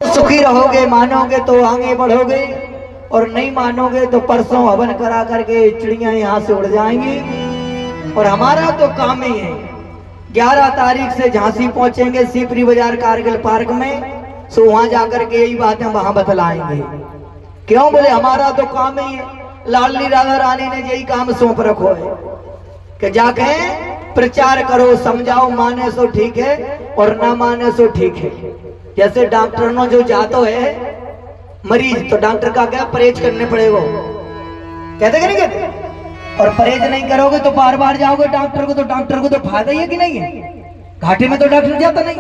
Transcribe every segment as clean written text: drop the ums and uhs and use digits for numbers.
सुखी रहोगे, मानोगे तो आगे बढ़ोगे, और नहीं मानोगे तो परसों हवन करा करके चिड़ियां यहाँ से उड़ जाएंगी। और हमारा तो काम ही है 11 तारीख से झांसी पहुंचेंगे, सीपरी बाजार कारगिल पार्क में। सो वहां जाकर के यही बातें वहां बतलाएंगे। क्यों? बोले हमारा तो काम ही है। लाडली राधा रानी ने यही काम सौंप रखो है कि जाके प्रचार करो, समझाओ, माने सो ठीक है और ना माने सो ठीक है। जैसे डॉक्टर ने जो जातो है मरीज, तो डॉक्टर का क्या परहेज करने पड़ेगा, कहते कि नहीं कहते? और परहेज नहीं करोगे तो बार बार जाओगे डॉक्टर को, तो डॉक्टर को तो फायदा ही है कि नहीं है? घाटे में तो डॉक्टर जाता नहीं,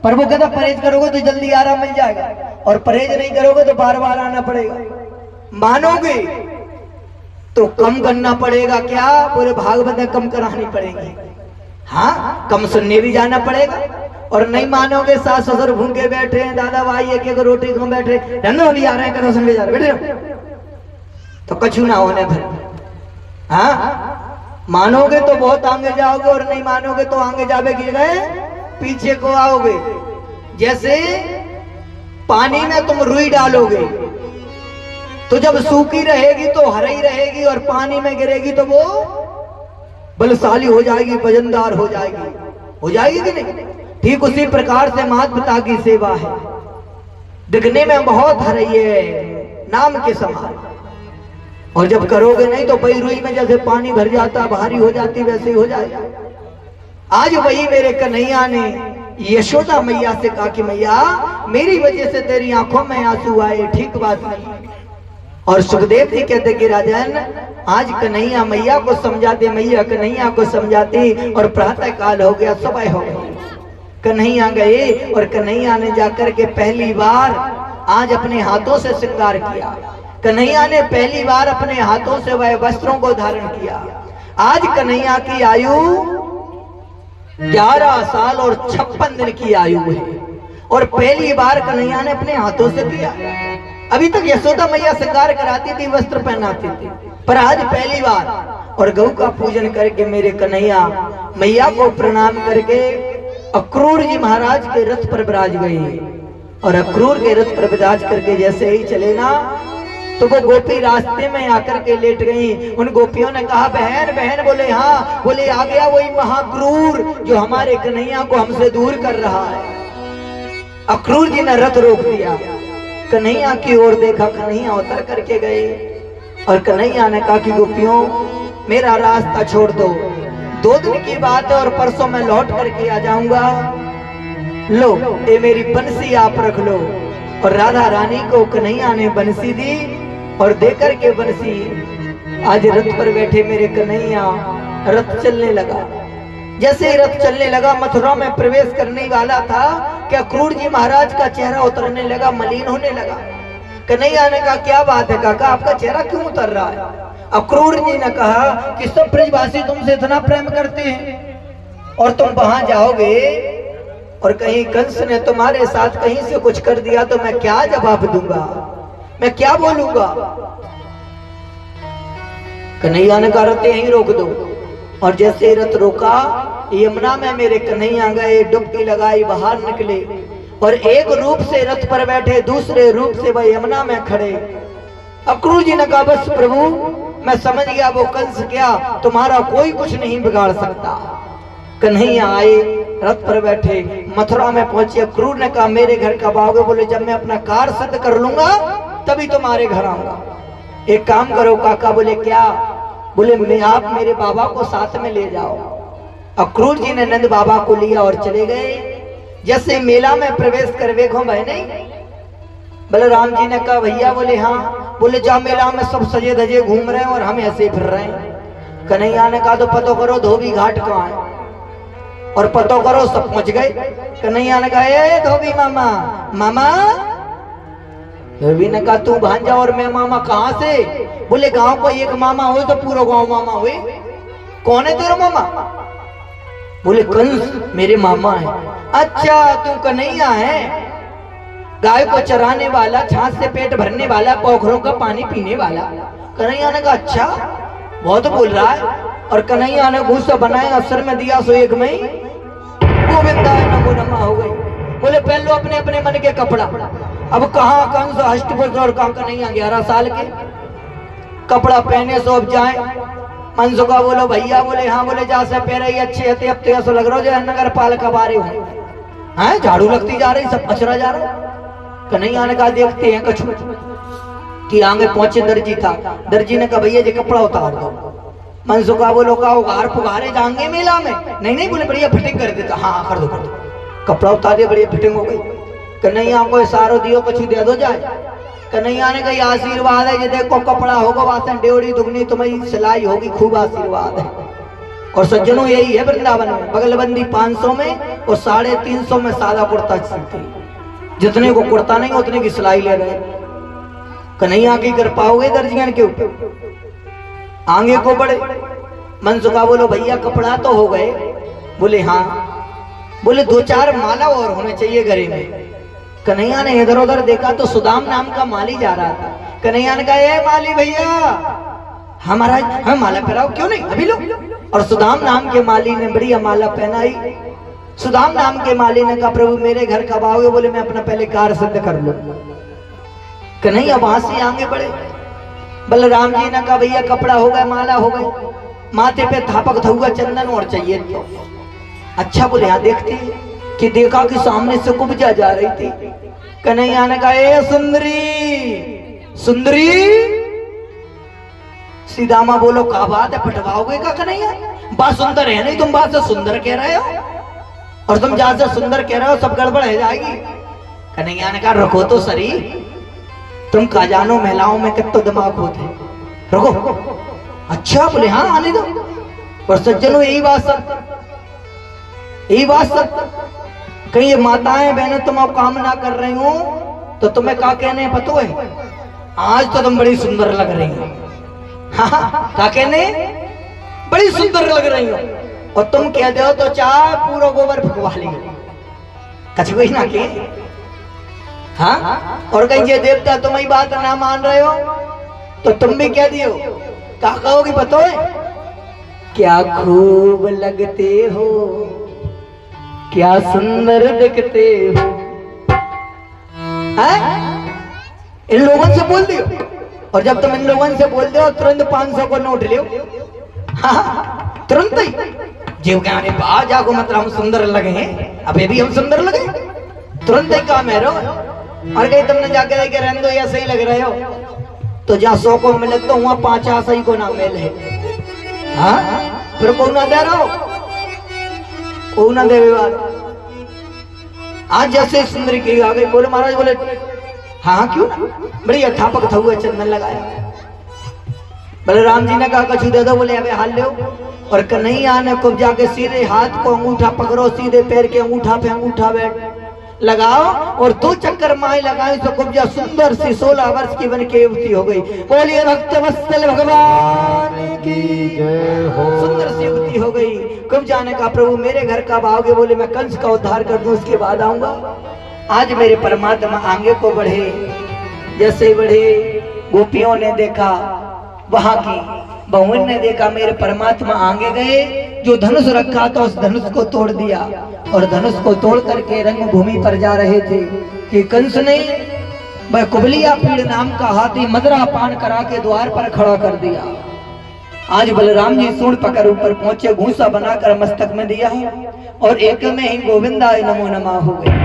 पर वो कहता परहेज करोगे तो जल्दी आराम मिल जाएगा, और परहेज नहीं करोगे तो बार बार आना पड़ेगा। मानोगे तो कम करना पड़ेगा। क्या? पूरे भागवत कम करानी पड़ेगी। हाँ, कम सुनने भी जाना पड़ेगा। और नहीं मानोगे, सास ससुर भूखे बैठे हैं, दादा भाई एक एक रोटी खा बैठे, रंगो भी आ रहे हैं, कदम सुन जा रहे बैठे, तो कछु ना होने फिर। हाँ, मानोगे तो बहुत आगे जाओगे, और नहीं मानोगे तो आगे जावे गिर गए पीछे को आओगे। जैसे पानी में तुम रुई डालोगे तो जब सूखी रहेगी तो हरी रहेगी, और पानी में गिरेगी तो वो बलशाली हो जाएगी, वजनदार हो जाएगी कि नहीं? ठीक उसी प्रकार से माता पिता की सेवा है। दिखने में बहुत हरी है, नाम के समान, और जब करोगे नहीं तो वही रुई में जैसे पानी भर जाता, भारी हो जाती, वैसे ही हो जाएगा। आज वही मेरे कन्हैया ने यशोदा मैया से कहा कि मैया मेरी वजह से तेरी आंखों में आंसू आए, ठीक बात नहीं। और सुखदेव जी कहते कि राजन आज कन्हैया मैया को समझाते, मैया कन्हैया को समझाती, और प्रातः काल हो गया, सुबह हो गई। कन्हैया गए, और कन्हैया ने जाकर के पहली बार आज अपने हाथों से श्रृंगार किया। कन्हैया ने पहली बार अपने हाथों से वह वस्त्रों को धारण किया। आज कन्हैया की आयु 11 साल और 56 दिन की आयु है, और पहली बार कन्हैया ने अपने हाथों से किया। अभी तक यशोदा मैया श्रृंगार कराती थी, वस्त्र पहनाती थी, पर आज पहली बार। और गौ का पूजन करके मेरे कन्हैया मैया को प्रणाम करके अक्रूर जी महाराज के रथ पर विराज गए। और अक्रूर के रथ पर विराज करके जैसे ही चले ना, तो वो गोपी रास्ते में आकर के लेट गई। उन गोपियों ने कहा बहन बहन, बोले हाँ। बोले आ गया वही महाक्रूर जो हमारे कन्हैया को हमसे दूर कर रहा है। अक्रूर जी ने रथ रोक दिया, कन्हैया की ओर देखा, कन्हैया उतर करके गए, और कन्हैया ने कहा कि गोपियों मेरा रास्ता छोड़ दो, 2 दिन की बात है, और परसों मैं लौट करके आ जाऊंगा। लो ये मेरी बंसी आप रख लो। और राधा रानी को कन्हैया ने बंसी दी, और देकर के बंसी आज रथ पर बैठे मेरे कन्हैया, रथ चलने लगा। जैसे ही रथ चलने लगा, मथुरा में प्रवेश करने वाला था कि अक्रूर जी महाराज का चेहरा उतरने लगा, मलिन होने लगा। कन्हैया ने कहा क्या बात है काका, आपका चेहरा क्यों उतर रहा है? अक्रूर जी ने कहा कि सब ब्रजवासी तुमसे इतना प्रेम करते हैं, और तुम वहां जाओगे और कहीं कंस ने तुम्हारे साथ कहीं से कुछ कर दिया तो मैं क्या जवाब दूंगा, मैं क्या बोलूंगा? कन्हैया ने कहा रथ यहीं रोक दो। और जैसे रथ रोका, यमुना में मेरे कन्हैया गए, डुबकी लगाई, बाहर निकले, और एक रूप से रथ पर बैठे, दूसरे रूप से वह यमुना में खड़े। अक्रूर जी ने कहा बस प्रभु मैं समझ गया, वो कंस क्या, तुम्हारा कोई कुछ नहीं बिगाड़ सकता। कन्हैया आए, रथ पर बैठे, मथुरा में पहुंचे। अक्रूर ने कहा मेरे घर कब आओगे? बोले जब मैं अपना कार्य सिद्ध कर लूंगा तभी तुम्हारे घर आऊंगा। एक काम करो काका। बोले क्या? बोले मैं आप मेरे बाबा को साथ में ले जाओ। अक्रूर जी ने नंद बाबा को लिया और चले गए। जैसे मेला में प्रवेश कर देखो बहने, बलराम जी ने कहा भैया? बोले हाँ। बोले जा मेला में सब सजे धजे घूम रहे हैं और हम ऐसे ही फिर रहे हैं। कन्हैया ने कहा तो पतो करो धोबी घाट कहाँ है, और पतो करो सब पहुंच गए। कन्हैया ने कहा ए धोबी मामा, मामा। धोबी ने कहा तू भांजा और मैं मामा, कहाँ से? बोले गांव को एक मामा हो तो पूरा गांव मामा हुए। कौन है तेरा मामा? बोले कंस मेरे मामा है। अच्छा तू कन्हैया है, गाय को चराने वाला, छाछ से पेट भरने वाला, पोखरों का पानी पीने वाला। कन्हैया ने कहा अच्छा बहुत बोल रहा है। और कन्हैया ने गुस्सा बनाया, अवसर में दिया सो एक में गोविंदा नमो नमा हो गई। बोले पहन लो अपने अपने मन के कपड़ा। अब कहाँ कंस हष्टपुष्ट और कहाँ कन्हैया 11 साल के कपड़ा पहने सो अब जाए। मनसुखा बोलो भैया, बोले हाँ, बोले जा से पैर ही अच्छे हते, अब तो ऐसा लग रहा हो जो नगर पालिका बारे हो हैं, झाड़ू लगती जा रही, सब कचरा जा रहा। कन्हैया ने कहा देखते हैं कछु कि आगे पहुंचे दर्जी था। दर्जी ने कहा भैया जी कपड़ा उतार दो। मनसुखा बोलो का उगार पुगारे जाएंगे मेला में? नहीं नहीं, बोले बढ़िया फिटिंग कर देता। हाँ कर दो कर दो। कपड़ा उतार दिया, बढ़िया फिटिंग हो गई। कन्हैया को इशारो दियो कछु दे दो जाए। कन्हैया ने कहा आशीर्वाद है, ये देखो कपड़ा होगा वासन डेवड़ी दुगनी तुम्हारी सिलाई होगी, खूब आशीर्वाद है। और सज्जनों यही है वृंदावन में, बगलबंदी 500 में और 350 में सादा कुर्ता सिलती। जितने को कुर्ता नहीं उतने की सिलाई ले रहे। कन्हैया की कर पाओगे दर्जियन के ऊपर आगे को बढ़े। मनसुखा बोलो भैया कपड़ा तो हो गए? बोले हाँ। बोले 2-4 माला और होने चाहिए घरे में। कन्हैया ने इधर उधर देखा तो सुदाम नाम का माली जा रहा था। कन्हैया ने कहा ए माली भैया हमारा हम माला पहनाओ, क्यों नहीं अभी लो। और सुदाम नाम के माली ने बढ़िया माला पहनाई। सुदाम नाम के माली ने कहा प्रभु मेरे घर कब आओगे? बोले मैं अपना पहले कार्य सिद्ध कर लूं। कन्हैया वहां से आगे बढ़े। बलराम जी ने कहा भैया कपड़ा हो गया, माला हो गई, माथे पे थापक धुआ चंदन और चाहिए तो। अच्छा बोले हाँ देखते हैं कि देखा कि सामने से कुब्जा जा रही थी। कन्हैया ने कहा ए सुंदरी सुंदरी। सीदामा बोलो क्या बात है, पटवाओगे का कन्हैया? बात सुंदर है नहीं, तुम बात से सुंदर कह रहे हो और तुम जहां से सुंदर कह रहे हो सब गड़बड़ है जाएगी। कन्हैया ने कहा रखो तो सरी, तुम का जानो महिलाओं में कितना दिमाग होते, रुको। अच्छा बोले हाँ आने दो। और सज्जनों यही बात सत्य। कहीं ये माताएं बहनें तुम अब काम ना कर रही हो तो तुम्हें क्या कहने पता है? आज तो तुम बड़ी सुंदर लग रही हो। हाँ क्या कहने? बड़ी सुंदर लग रही हो। और तुम कह दो तो चाहे पूरा गोबर फुकवा लेंगे, कछ कोई ना के। हाँ और कहीं ये देवता तुम्हारी बात ना मान रहे हो तो तुम भी कह दियो। क्या कहोगी पता है? क्या खूब लगते हो, क्या सुंदर दिखते हो। इन लोगों से बोल दियो। और जब तुम इन लोगों से बोल दो तुरंत 500 को नोट लियो। हाँ तुरंत ही जीव क्या बाहर जाको मतलब हम सुंदर लगे हैं, अबे भी हम सुंदर लगे, तुरंत ही काम है रो। और कहीं तुमने जाके देखे रहने दो या सही लग रहे हो तो जहाँ 100 को मिले तो वहां 5 सही को ना मिल है। हाँ फिर को ना दे रहो, को ना दे विवाद। आज जैसे सुंदरी की आ गई, बोले महाराज, बोले हाँ क्यों ना, बढ़िया थापक था हुआ चंदन लगाया। बलराम जी ने कहा कछु दे दो। बोले अबे हाल लो। और कन्हैया ने खूब जाके सीधे हाथ को अंगूठा पकड़ो, सीधे पैर के अंगूठा पे अंगूठा बैठ लगाओ और 2 चक्कर माए लगाए तो कुब्जा सुंदर सी 16 वर्ष की बन के युवती हो गई। बोलिए भक्तवत्सल भगवान की जय हो। सुंदर सी युवती हो गई। कुब्जा ने कहा प्रभु मेरे घर कब आओगे? बोले मैं कंस का उद्धार कर दूं उसके बाद आऊंगा। आज मेरे परमात्मा आगे को बढ़े, जैसे बढ़े गोपियों ने देखा, वहां की बहुओं ने देखा, मेरे परमात्मा आगे गए। जो धनुष रखा था उस धनुष को तोड़ दिया और धनुष को तोड़ करके रंग भूमि पर जा रहे थे कि कंस ने वह कुबलिया पीड़ नाम का हाथी मदरा पान करा के द्वार पर खड़ा कर दिया। आज बलराम जी सूंड पकड़ ऊपर पहुंचे, घूसा बनाकर मस्तक में दिया और एक में ही गोविंदाय नमो नमः हो गए।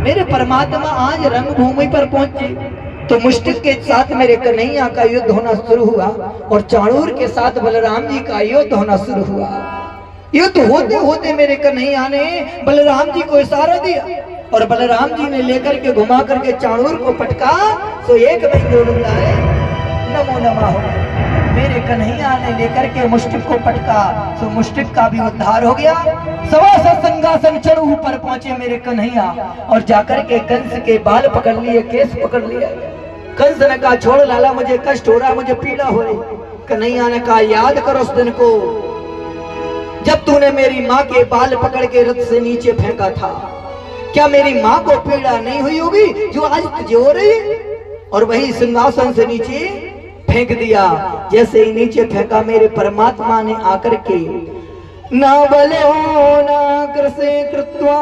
मेरे परमात्मा आज रंग भूमि पर पहुंचे तो मुष्टिक के साथ मेरे कन्हैया का युद्ध होना शुरू हुआ और चाणूर के साथ बलराम जी का युद्ध होना शुरू हुआ। युद्ध होते होते मेरे कन्हैया ने बलराम जी को इशारा दिया और बलराम जी ने लेकर के घुमा करके चाणूर को पटका तो एक गोविंदाय नमो नमः हो। मेरे कन्हैया ने लेकर के मुष्टिक को पटका तो मुष्टिक का भी उद्धार हो गया। सवा सिंहासन चढ़ ऊपर पहुंचे मेरे कन्हैया और जाकर के कंस के बाल पकड़ लिए, केस पकड़ लिए। कंस ने कहा छोड़ लाला, मुझे कष्ट हो रहा, मुझे पीड़ा हो रही। कन्हैया ने कहा याद करो उस दिन को जब तूने मेरी माँ के बाल पकड़ के रथ से नीचे फेंका था। क्या मेरी माँ को पीड़ा नहीं हुई होगी जो आज तुझे हो रही? और वही सिंहासन से नीचे फेंक दिया। जैसे ही नीचे फेंका मेरे परमात्मा ने आकर के ना बलो ना कृसे कृत्वा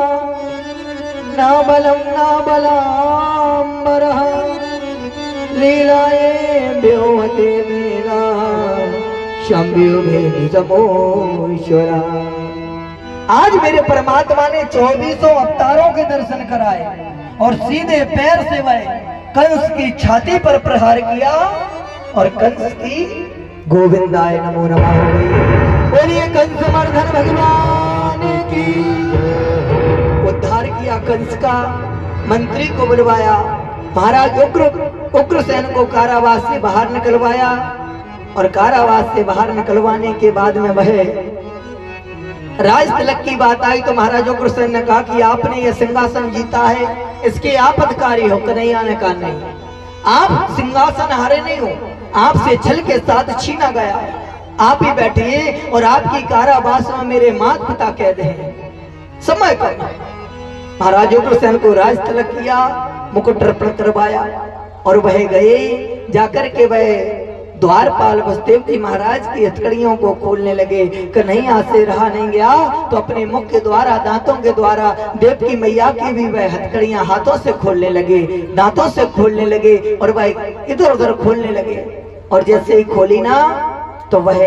ना बलम ना बलाम्बरः लीलाए व्योमते मेरा शंभु भेद समोश्वरा। आज मेरे परमात्मा ने 2400 अवतारों के दर्शन कराए और सीधे पैर से वह कंस की छाती पर प्रहार किया और कंस की गोविंदाय नमो नमः हो गई। बोलिए कंस मर्दन भगवान की। उद्धार किया कंस का, मंत्री को बुलवाया, महाराज उग्रसेन को कारावास से बाहर निकलवाया और कारावास से बाहर निकलवाने के बाद में वह राज तिलक की बात आई तो महाराज उग्रसेन ने कहा कि आपने यह सिंहासन जीता है, इसके आप अधिकारी हो। कन्हैया ने कहा नहीं, आप सिंहासन हारे नहीं हो, आपसे छल के साथ छीना गया, आप ही बैठिए और आपकी कारावास में मेरे माता पिता कैद हैं, समय कम। महाराज उग्रसेन को राज तिलक किया, मुकुट अर्पण करवाया और वह गए। जाकर के वह द्वारपाल वसुदेव जी महाराज की हथकड़ियों को खोलने लगे। कन्हैया से रहा नहीं गया तो अपने मुख के द्वारा, दांतों के द्वारा देव की मैया की भी वह हथकड़ियां हाथों से खोलने लगे, दांतों से खोलने लगे और वह इधर उधर खोलने लगे। और जैसे ही खोली ना तो वह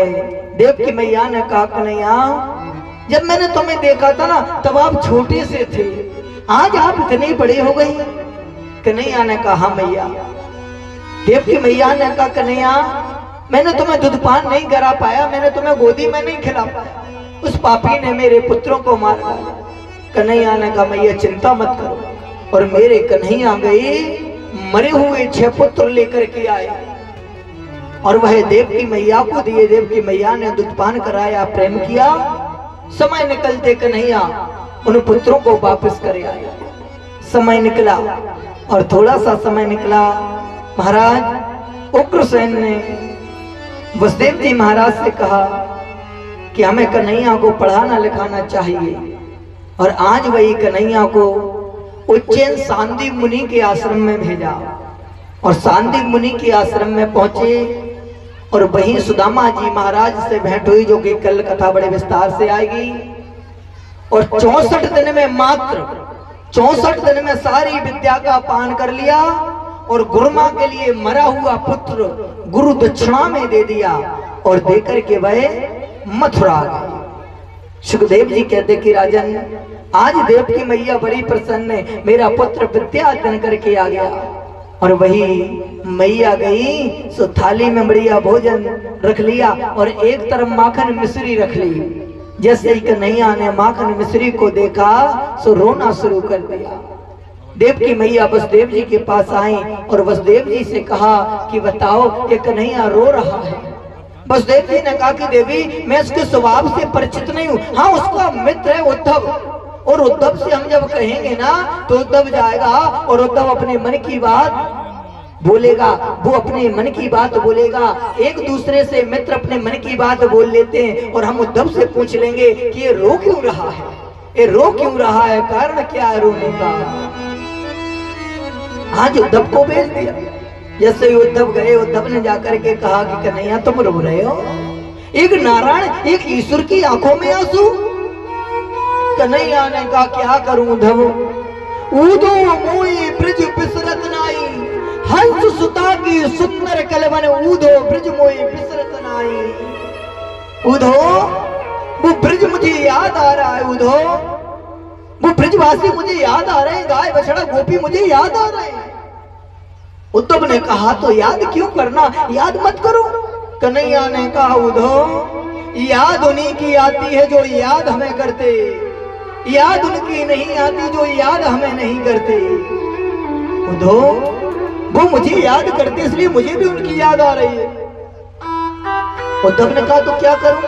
देव की मैया ने कहा कन्हैया, जब मैंने तुम्हें देखा था ना तब आप छोटे से थे, आज आप इतने बड़े हो गई। कन्हैया ने कहा हाँ मैया। देव की मैया ने कहा कन्हैया, मैंने तुम्हें दूध पान नहीं करा पाया, मैंने तुम्हें गोदी में नहीं खिला पाया, उस पापी ने मेरे पुत्रों को मार डाला। कन्हैया ने कहा मैया चिंता मत करो। और मेरे कन्हैया गए, मरे हुए 6 पुत्र लेकर के आए और वह देव की मैया को दिए। देव की मैया ने दूध पान कराया, प्रेम किया। समय निकलते कन्हैया उन पुत्रों को वापस करे आया। समय निकला और थोड़ा सा समय निकला, महाराज उग्रसेन ने वसुदेव जी महाराज से कहा कि हमें कन्हैया को पढ़ाना लिखाना चाहिए। और आज वही कन्हैया को उज्जैन सांदीप मुनि के आश्रम में भेजा और सांदीप मुनि के आश्रम में पहुंचे और वहीं सुदामा जी महाराज से भेंट हुई, जो कि कल कथा बड़े विस्तार से आएगी। और 64 दिन में, मात्र 64 दिन में सारी विद्या का पान कर लिया और गुरुमा के लिए मरा हुआ पुत्र गुरु दक्षिणा में दे दिया और देकर के वह मथुरा गए। सुखदेव जी कहते कि राजन, आज देव की मैया बड़ी प्रसन्न है, मेरा पुत्र विद्या अर्जन करके आ गया। और वही मैया गई सो थाली में बढ़िया भोजन रख लिया और एक तरफ माखन मिश्री रख ली। जैसे ही कन्हैया ने माखन मिश्री को देखा सो रोना शुरू कर दिया। देव की मैया वसुदेव जी के पास आई और वसुदेव जी से कहा कि बताओ ये कन्हैया रो रहा है। वसुदेव जी ने कहा कि देवी मैं उसके स्वभाव से परिचित नहीं हूँ, हाँ उसका मित्र है उद्धव, और उद्धव से हम जब कहेंगे ना तो उद्धव जाएगा और उद्धव अपने मन की बात बोलेगा, वो अपने मन की बात बोलेगा। एक दूसरे से मित्र अपने मन की बात बोल लेते हैं और हम उद्धव से पूछ लेंगे कि ये रो क्यों रहा है, ये रो क्यों रहा है, कारण क्या है रोने का। आज उद्धव को भेज दिया। जैसे ही उद्धव गए, उद्धव ने जाकर के कहा कि कन्हैया तुम रो रहे हो, एक नारायण एक ईश्वर की आंखों में आंसू। कन्हैया ने कहा क्या करूं उद्धव, ऊदो मोई ब्रिज बिसरत नाई, हंस सुता की सुंदर कलवन, ऊदो ब्रिज मोई बिसरत नाई। ऊदो वो ब्रिज मुझे याद आ रहा है, ऊदो वो ब्रिजवासी मुझे याद आ रहे हैं, गाय बछड़ा गोपी मुझे याद आ रहे हैं। उद्धव ने कहा तो याद क्यों करना, याद मत करो। कन्हैया ने कहा उद्धव याद उन्हीं की आती है जो याद हमें करते, याद उनकी नहीं आती जो याद हमें नहीं करते। उद्धव वो मुझे याद करते इसलिए मुझे भी उनकी याद आ रही है। उद्धव ने कहा तो क्या करूं,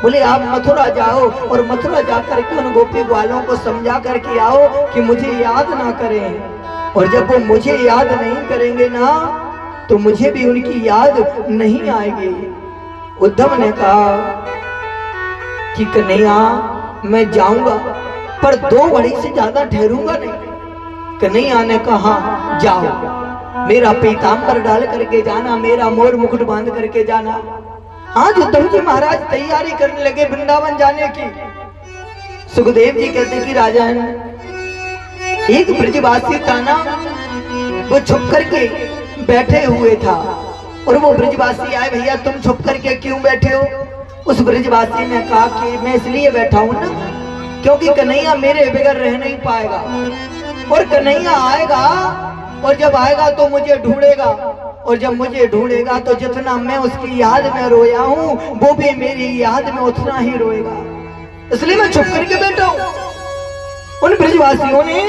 बोले आप मथुरा जाओ और मथुरा जाकर के उन गोपी ग्वालों को समझा करके आओ कि मुझे याद ना करें, और जब वो मुझे याद नहीं करेंगे ना तो मुझे भी उनकी याद नहीं आएगी। उद्धव ने कहा कि कन्हैया मैं जाऊंगा पर 2 घड़ी से ज्यादा ठहरूंगा नहीं। कन्हैया ने कहा जाओ, मेरा पीताम्बर डाल करके जाना, मेरा मोर मुकुट बांध करके जाना। आज उद्धव जी महाराज तैयारी करने लगे वृंदावन जाने की। सुखदेव जी कहते कि राजन एक ब्रजवासी था ना, वो छुप करके बैठे हुए था और वो ब्रजवासी आए, भैया तुम छुप करके क्यों बैठे हो? उस ब्रजवासी ने कहा कि मैं इसलिए बैठा हूं ना क्योंकि कन्हैया मेरे बगैर रह नहीं पाएगा और कन्हैया आएगा और जब आएगा तो मुझे ढूंढेगा और जब मुझे ढूंढेगा तो जितना मैं उसकी याद में रोया हूं वो भी मेरी याद में उतना ही रोएगा, इसलिए मैं छुप करके बैठा हूं। उन ब्रजवासियों ने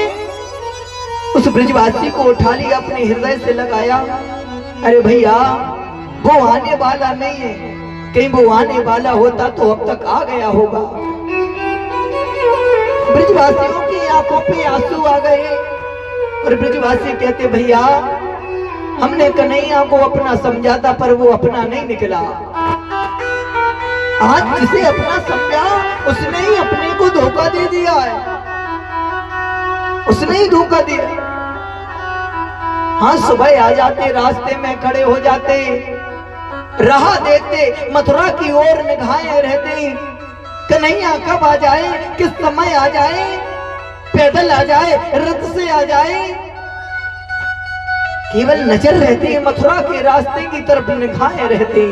उस ब्रजवासी को उठा लिया, अपने हृदय से लगाया। अरे भैया वो आने वाला नहीं है, कहीं वो आने वाला होता तो अब तक आ गया होगा। ब्रजवासियों की आंखों पे आंसू आ गए और ब्रजवासी कहते भैया हमने कन्हैया को अपना समझा था पर वो अपना नहीं निकला। आज जिसे अपना समझा उसने ही अपने को धोखा दे दिया है, उसने ही धोखा दिया। हाँ सुबह आ जाते, रास्ते में खड़े हो जाते, राह देखते, मथुरा की ओर निगाहें रहती, कन्हैया कब आ जाए, किस समय आ जाए, पैदल आ जाए, रथ से आ जाए, केवल नजर रहती है मथुरा के रास्ते की तरफ, निगाहें रहती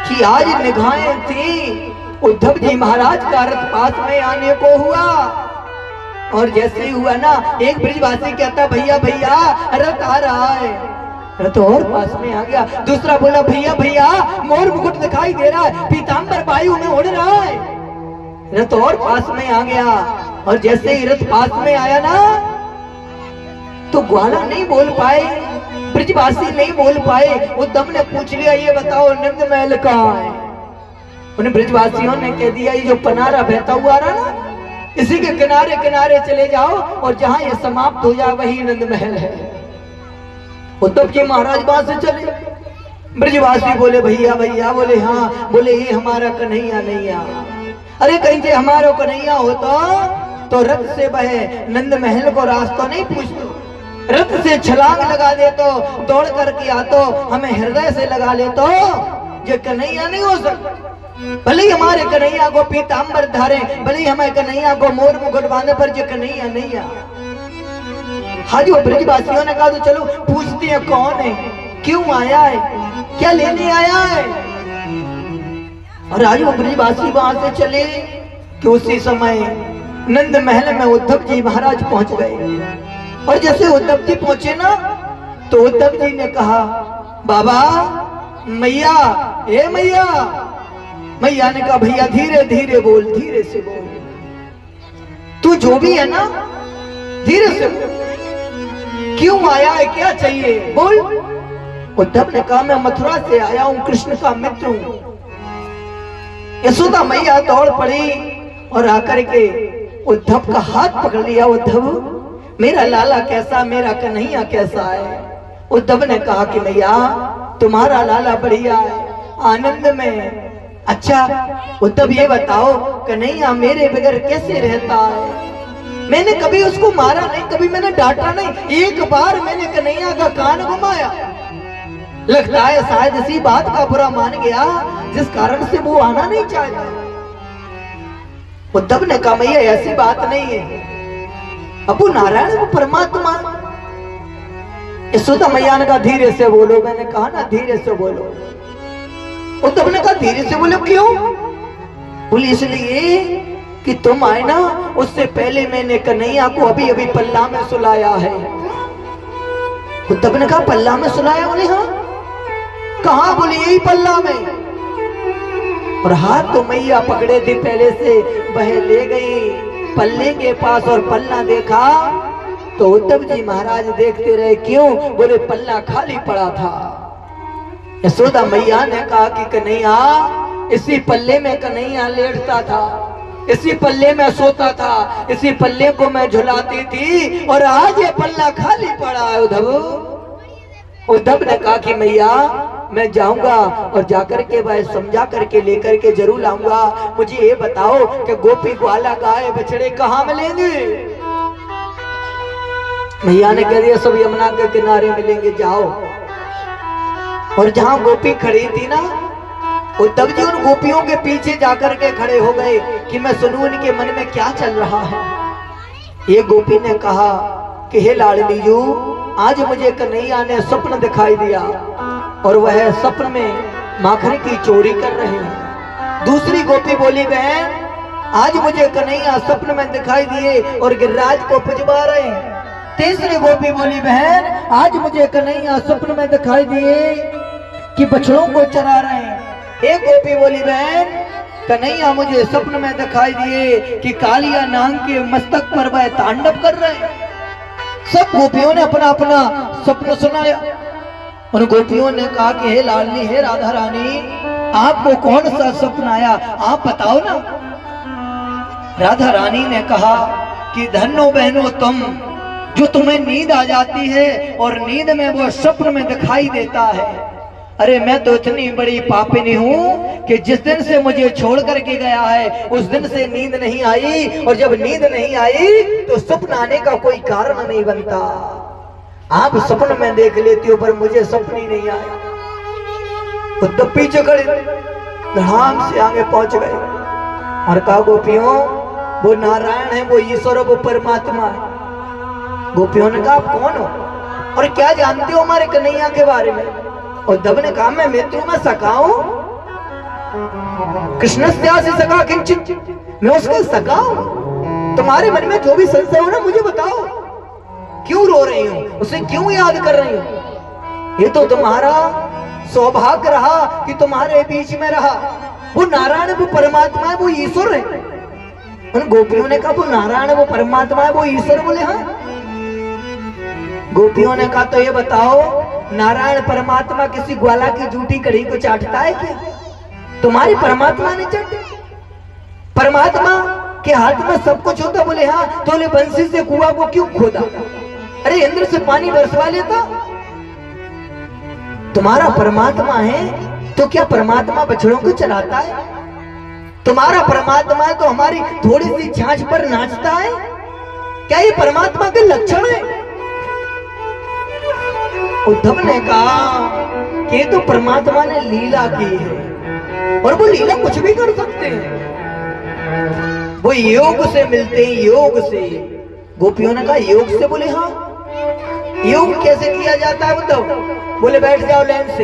कि आज निगाहें थी। उद्धव जी महाराज का रथ पास में आने को हुआ और जैसे ही हुआ ना, एक ब्रजवासी कहता भैया भैया रथ आ रहा है, रथ और पास में आ गया। दूसरा बोला भैया भैया मोर मुकुट दिखाई दे रहा है, पीतांबर वायु में उड़ रहा है, रथ और पास में आ गया। और जैसे ही रथ पास में आया ना तो ग्वाला नहीं बोल पाए, ब्रजवासी नहीं बोल पाए। उद्धव ने पूछ लिया ये बताओ नंद महल कहाँ है? उन ब्रजवासियों ने कह दिया ये जो पनारा बहता हुआ रहा ना इसी के किनारे किनारे चले जाओ और जहां ये समाप्त हो जाए वही नंद महल है। उद्धव जी महाराज वहां से चले, ब्रजवासी बोले भैया भैया, बोले हाँ, बोले ये हमारा कन्हैया नहीं आ। अरे कहीं से हमारा कन्हैया होता तो रथ से बहे नंद महल को रास्ता नहीं पूछते, रथ से छलांग लगा दे तो दौड़ करके आ तो हमें हृदय से लगा ले तो ये कन्हैया नहीं हो सकता। भले ही हमारे कन्हैया को पीतांबर धारे, भले ही हमारे कन्हैया को मोर मुकुट बांधे, पर ये कन्हैया नहीं आ। हाजी वो ब्रजवासियों ने कहा तो चलो पूछते हैं कौन है, क्यों आया है, क्या लेने आया है। और आज वो ब्रजवासी वहां से चले कि उसी समय नंद महल में उद्धव जी महाराज पहुंच गए। और जैसे उद्धव जी पहुंचे ना तो उद्धव जी ने कहा बाबा मैया, ए मैया। मैया ने कहा भैया धीरे धीरे बोल, धीरे से बोल, तू जो भी है ना धीरे से बोल, क्यों आया है, क्या चाहिए बोल। उद्धव ने कहा मैं मथुरा से आया हूं, कृष्ण का मित्र हूं। यशोदा मैया दौड़ पड़ी और आकर के उद्धव का हाथ पकड़ लिया। उद्धव मेरा लाला कैसा, मेरा कन्हैया कैसा है? उद्धव ने कहा कि मैया तुम्हारा लाला बढ़िया है, आनंद में। अच्छा उद्धव ये बताओ कन्हैया मेरे बगैर कैसे रहता है? मैंने कभी उसको मारा नहीं, कभी मैंने डांटा नहीं, एक बार मैंने कन्हैया का कान घुमाया। लगता है शायद इसी बात का बुरा मान गया जिस कारण से वो आना नहीं चाहता। उद्धव ने कहा मैया ऐसी बात नहीं है, अब वो नारायण वो परमात्मा। यशोदा मैया ने कहा धीरे से बोलो, मैंने कहा ना धीरे से बोलो। उद्धव ने कहा धीरे से बोलो क्यों? बोली इसलिए कि तुम आए ना उससे पहले मैंने कन्हैया को अभी अभी पल्ला में सुलाया है। उद्धव ने कहा पल्ला में सुलाया? बोले हाँ। कहां? बोले यही पल्ला में। और हाथ तो मैया पकड़े थे पहले से, वह ले गई पल्ले के पास और पल्ला देखा तो उद्धव जी महाराज देखते रहे। क्यों? बोले पल्ला खाली पड़ा था। यशोदा मैया ने कहा कि कन्हैया इसी पल्ले में कन्हैया लेटता था, इसी पल्ले में सोता था, इसी पल्ले को मैं झुलाती थी और आज ये पल्ला खाली पड़ा है। उद्धव ने कहा कि मैया मैं जाऊंगा और जाकर के वह समझा करके लेकर के जरूर लाऊंगा। मुझे ये बताओ कि गोपी ग्वाला गाय बछड़े कहाँ मिलेंगे? मैया ने कह दिया सब यमुना के किनारे मिलेंगे, जाओ। और जहां गोपी खड़ी थी ना उद्धव जी उन गोपियों के पीछे जाकर के खड़े हो गए कि मैं सुनूं इनके मन में क्या चल रहा है। ये गोपी ने कहा कि हे लाडली जू, आज मुझे कन्हैया ने स्वप्न दिखाई दिया और वह स्वप्न में माखन की चोरी कर रहे हैं। दूसरी गोपी बोली, बहन आज मुझे कन्हैया स्वप्न में दिखाई दिए और गिरिराज को पुजवा रहे हैं। तीसरी गोपी बोली, बहन आज मुझे कन्हैया स्वप्न में दिखाई दिए कि बछड़ों को चरा रहे हैं। एक गोपी बोली, बहन कन्हैया मुझे स्वप्न में दिखाई दिए कि कालिया नाग के मस्तक पर वह तांडव कर रहे हैं। सब गोपियों ने अपना अपना स्वप्न सुनाया। उन गोपियों ने कहा कि हे लाडली, हे राधा रानी, आपको कौन सा स्वप्न आया, आप बताओ ना। राधा रानी ने कहा कि धन्नो बहनों तुम, जो तुम्हें नींद आ जाती है और नींद में वो स्वप्न में दिखाई देता है। अरे मैं तो इतनी बड़ी पापिनी हूँ कि जिस दिन से मुझे छोड़ करके गया है उस दिन से नींद नहीं आई, और जब नींद नहीं आई तो स्वप्न आने का कोई कारण नहीं बनता। आप स्वप्न में देख लेती हो पर मुझे स्वप्न ही नहीं आया। तो तब पीछे खड़े धड़ाम से आगे पहुंच गए और कहा, गोपियों वो नारायण है, वो ईश्वर, वो परमात्मा है। गोपियों ने कहा, आप कौन हो और क्या जानते हो हमारे कन्हैया के बारे में? और उद्धव ने कहा, मैं मित्र हूं, मैं सखा हूं, कृष्ण से सखा किंचित, मैं उसका सखा हूं। तुम्हारे मन में जो भी संशय हो ना मुझे बताओ, क्यों रो रही हो, उसे क्यों याद कर रही हो? ये तो तुम्हारा सौभाग्य रहा कि तुम्हारे बीच में रहा। वो नारायण, वो परमात्मा है, वो ईश्वर है। उन गोपियों ने कहा, वो नारायण है, वो परमात्मा है, वो ईश्वर। बोले हाँ। गोपियों ने कहा, तो ये बताओ नारायण परमात्मा किसी ग्वाला की जूठी कड़ी को चाटता है क्या? तुम्हारी परमात्मा ने चाटे? परमात्मा के हाथ में सब कुछ होता। बोले हाँ। तो बोले बंसी से कुआं को क्यों खोदा? अरे इंद्र से पानी बरसवा लेता। तुम्हारा परमात्मा है तो क्या परमात्मा बछड़ों को चराता है? तुम्हारा परमात्मा है तो हमारी थोड़ी सी छाछ पर नाचता है? क्या ये परमात्मा के लक्षण है? उद्धव ने कहा कि तो परमात्मा ने लीला की है और वो लीला कुछ भी कर सकते हैं, वो योग से मिलते हैं, योग से। गोपियों ने कहा, योग से? बोले हाँ। योग कैसे किया जाता है उद्धव? बोले बैठ जाओ लाइन से।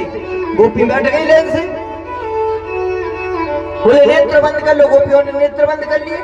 गोपी बैठ गई लाइन से। बोले नेत्र बंद कर लो। गोपियों ने नेत्र बंद कर लिए।